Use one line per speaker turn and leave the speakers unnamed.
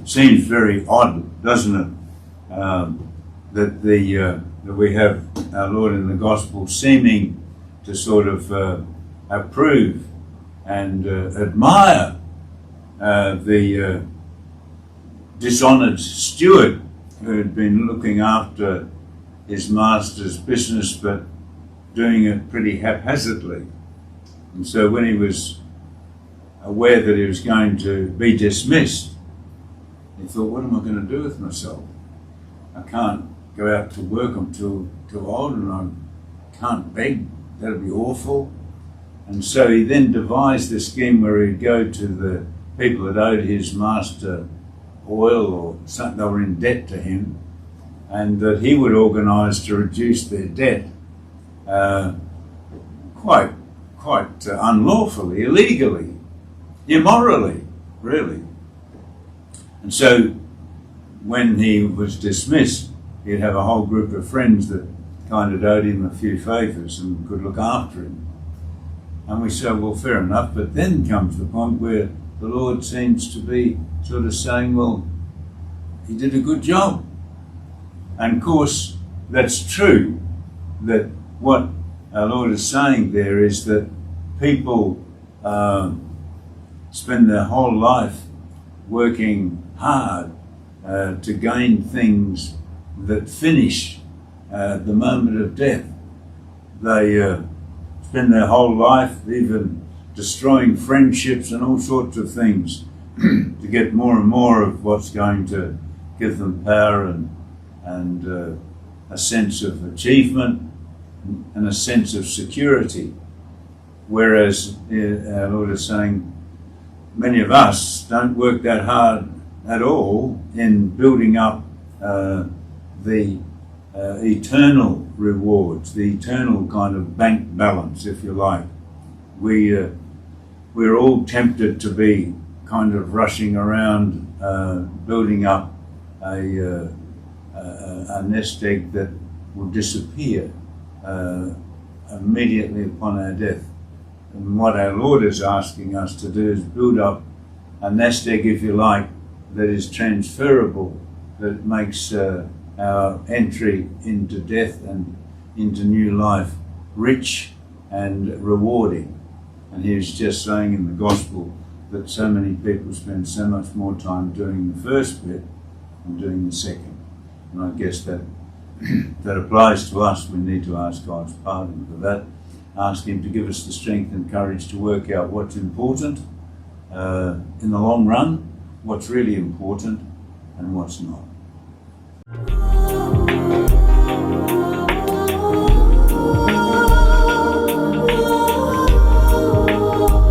seems very odd, doesn't it? That we have our Lord in the Gospel seeming to sort of approve and admire the dishonoured steward who had been looking after his master's business but doing it pretty haphazardly. And so when he was aware that he was going to be dismissed, he thought, what am I going to do with myself? I can't go out to work, I'm too old, and I can't beg, that'd be awful. And so he then devised a scheme where he'd go to the people that owed his master oil or something, they were in debt to him, and that he would organise to reduce their debt quite unlawfully, illegally, immorally, really. And so when he was dismissed, he'd have a whole group of friends that kind of owed him a few favours and could look after him. And we say, well, fair enough, but then comes the point where the Lord seems to be sort of saying, well, he did a good job. And of course, that's true, that what our Lord is saying there is that people spend their whole life working hard to gain things that finish at the moment of death. They spend their whole life even destroying friendships and all sorts of things to get more and more of what's going to give them power and a sense of achievement and a sense of security. Whereas our Lord is saying, many of us don't work that hard at all in building up the eternal rewards, the eternal kind of bank balance, if you like. We're all tempted to be kind of rushing around building up a nest egg that will disappear immediately upon our death. And what our Lord is asking us to do is build up a nest egg, if you like, that is transferable, that makes our entry into death and into new life rich and rewarding. And he was just saying in the Gospel that so many people spend so much more time doing the first bit than doing the second. And I guess that applies to us. We need to ask God's pardon for that. Ask him to give us the strength and courage to work out what's important in the long run, what's really important and what's not.